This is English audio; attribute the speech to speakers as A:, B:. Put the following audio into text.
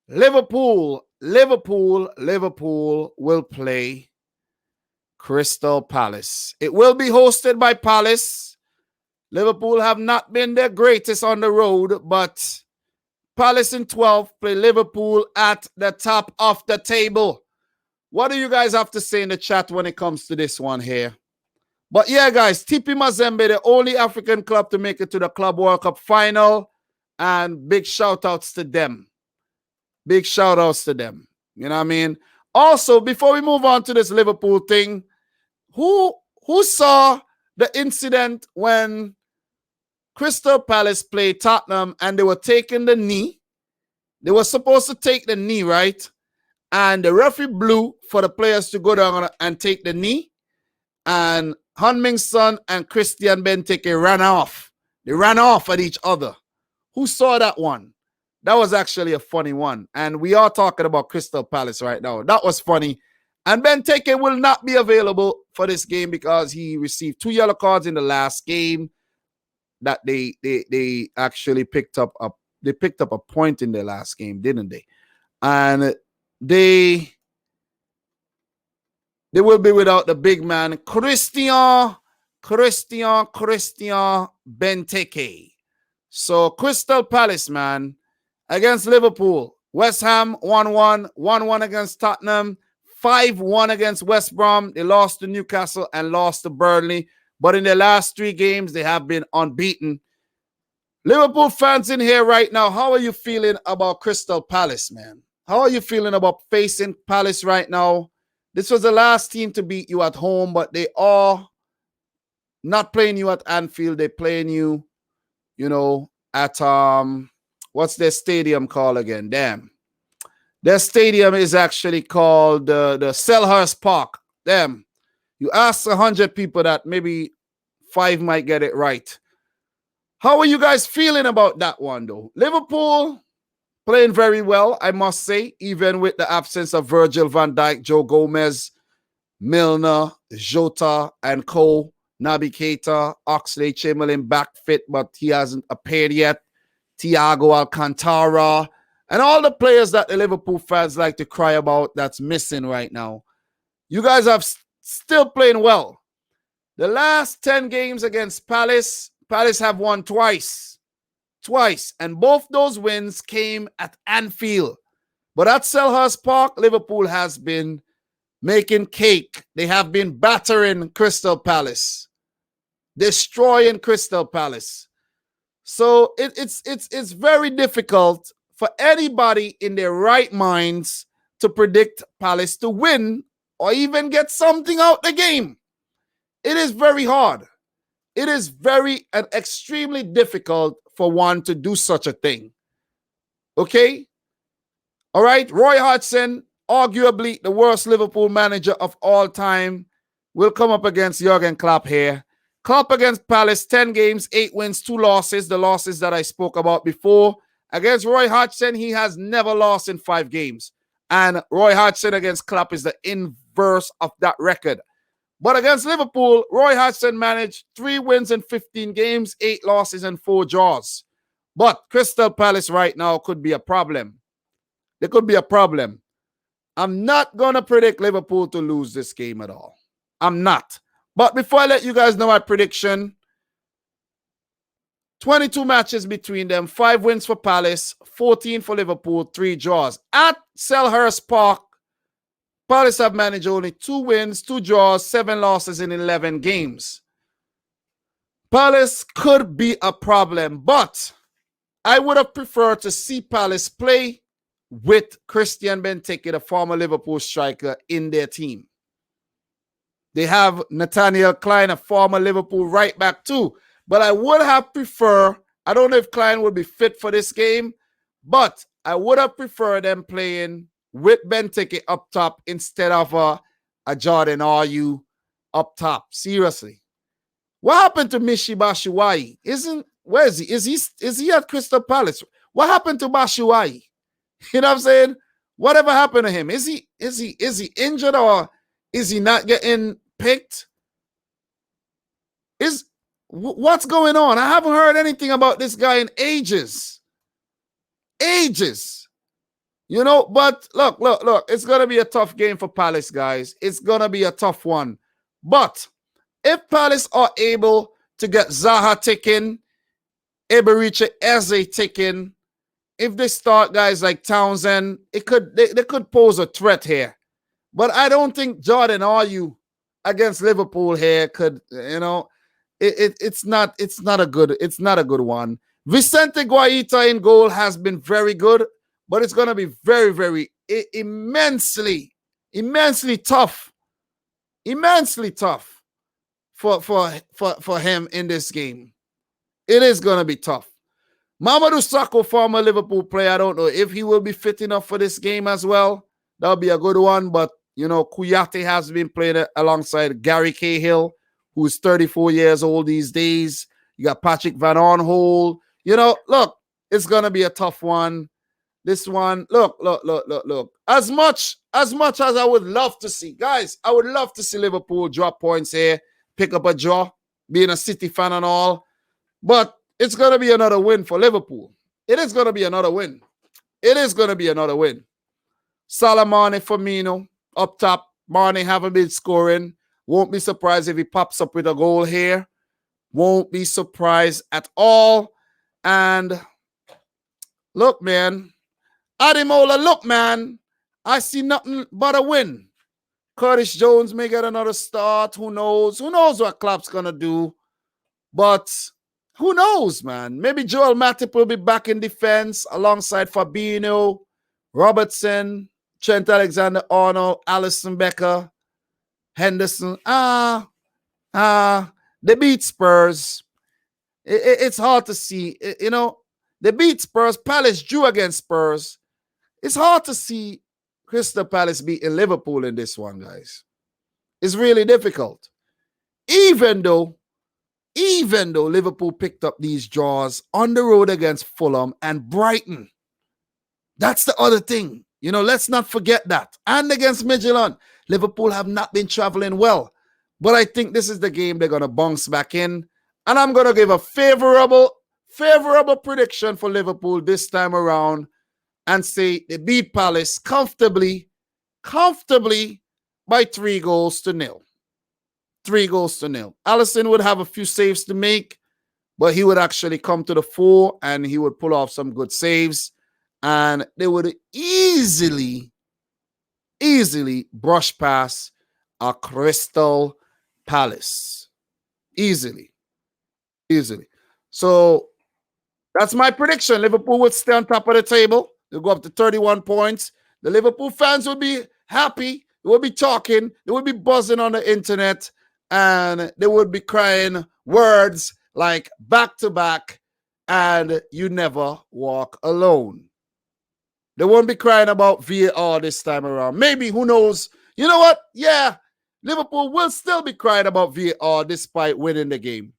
A: Liverpool will play Crystal Palace. It will be hosted by Palace. Liverpool have not been their greatest on the road, but Palace in 12 play Liverpool at the top of the table. What do you guys have to say in the chat when it comes to this one here? But yeah, guys, TP Mazembe, the only African club to make it to the Club World Cup final, and big shout-outs to them. Big shout-outs to them. You know what I mean? Also, before we move on to this Liverpool thing, who saw the incident when Crystal Palace played Tottenham and they were taking the knee? They were supposed to take the knee, right? And the referee blew for the players to go down and take the knee. And Heung-min Son and Christian Benteke ran off. They ran off at each other. Who saw that one? That was actually a funny one. And we are talking about Crystal Palace right now. That was funny. And Benteke will not be available for this game because he received 2 yellow cards in the last game that they actually picked up a point in their last game, didn't they? And they will be without the big man, Christian Benteke. So Crystal Palace, man, against Liverpool. West Ham 1-1, 1-1 against Tottenham, 5-1 against West Brom. They lost to Newcastle and lost to Burnley. But in their last 3 games, they have been unbeaten. Liverpool fans in here right now, how are you feeling about Crystal Palace, man? How are you feeling about facing Palace right now? This was the last team to beat you at home, but they are not playing you at Anfield. They're playing you, at, what's their stadium called again? Damn. Their stadium is actually called the Selhurst Park. Damn. You ask 100 people that, maybe 5 might get it right. How are you guys feeling about that one, though? Liverpool playing very well, I must say, even with the absence of Virgil van Dijk, Joe Gomez, Milner, Jota, and Cole, Naby Keita, Oxlade Chamberlain back fit, but he hasn't appeared yet. Thiago Alcantara, and all the players that the Liverpool fans like to cry about that's missing right now. You guys have still playing well. The last 10 games against Palace have won twice. And both those wins came at Anfield. But at Selhurst Park, Liverpool has been making cake. They have been battering Crystal Palace, destroying Crystal Palace. So it's very difficult for anybody in their right minds to predict Palace to win or even get something out the game. It is very hard. It is very and extremely difficult for one to do such a thing. Okay? All right? Roy Hodgson, arguably the worst Liverpool manager of all time, will come up against Jurgen Klopp here. Klopp against Palace, 10 games, 8 wins, 2 losses, the losses that I spoke about before. Against Roy Hodgson, he has never lost in 5 games. And Roy Hodgson against Klopp is the inverse of that record. But against Liverpool, Roy Hodgson managed 3 wins in 15 games, 8 losses, and 4 draws. But Crystal Palace right now could be a problem. There could be a problem. I'm not going to predict Liverpool to lose this game at all. I'm not. But before I let you guys know my prediction, 22 matches between them, 5 wins for Palace, 14 for Liverpool, 3 draws. At Selhurst Park, Palace have managed only 2 wins, 2 draws, 7 losses in 11 games. Palace could be a problem, but I would have preferred to see Palace play with Christian Benteke, the former Liverpool striker, in their team. They have Nathaniel Klein, a former Liverpool right back too. But I would have preferred, I don't know if Klein would be fit for this game, but I would have preferred them playing with Benteke up top instead of a Jordan Ayew up top. Seriously. What happened to Michy Batshuayi? Where is he? Is he at Crystal Palace? What happened to Batshuayi? You know what I'm saying? Whatever happened to him? Is he injured or is he not getting picked? What's going on? I haven't heard anything about this guy in ages. Ages. You know, but look. It's going to be a tough game for Palace, guys. It's going to be a tough one. But if Palace are able to get Zaha ticking, Eberiche Eze ticking, if they start guys like Townsend, they could pose a threat here. But I don't think Jordan Ayew against Liverpool here could, it's not a good one. Vicente Guaita in goal has been very good, but it's going to be very, very immensely tough. Immensely tough for him in this game. It is going to be tough. Mamadou Sakho, former Liverpool player, I don't know if he will be fit enough for this game as well. That'll be a good one, but Kouyaté has been playing alongside Gary Cahill, who's 34 years old these days. You got Patrick Van Aanholt. Look, it's going to be a tough one. This one, look. As much as I would love to see, guys, I would love to see Liverpool drop points here, pick up a draw, being a City fan and all. But it's going to be another win for Liverpool. It is going to be another win. Salah, Mane, Firmino up top. Mane haven't been scoring. Won't be surprised if he pops up with a goal here. Won't be surprised at all. And look, man. Ademola, look, man. I see nothing but a win. Curtis Jones may get another start. Who knows? Who knows what Klopp's going to do? But who knows, man? Maybe Joel Matip will be back in defense alongside Fabinho, Robertson, Trent Alexander-Arnold, Alisson Becker, Henderson. They beat Spurs. It's hard to see. They beat Spurs. Palace drew against Spurs. It's hard to see Crystal Palace beating Liverpool in this one, guys. It's really difficult. Even though Liverpool picked up these draws on the road against Fulham and Brighton. That's the other thing. Let's not forget that. And against Midtjylland, Liverpool have not been traveling well. But I think this is the game they're going to bounce back in. And I'm going to give a favorable prediction for Liverpool this time around and say they beat Palace comfortably by 3-0. 3-0. Alisson would have a few saves to make, but he would actually come to the fore and he would pull off some good saves. And they would easily brush past a Crystal Palace. Easily. So that's my prediction. Liverpool would stay on top of the table. They'll go up to 31 points. The Liverpool fans would be happy. They would be talking. They would be buzzing on the internet. And they would be crying words like back to back and you never walk alone. They won't be crying about VAR this time around. Maybe, who knows? You know what? Yeah, Liverpool will still be crying about VAR despite winning the game.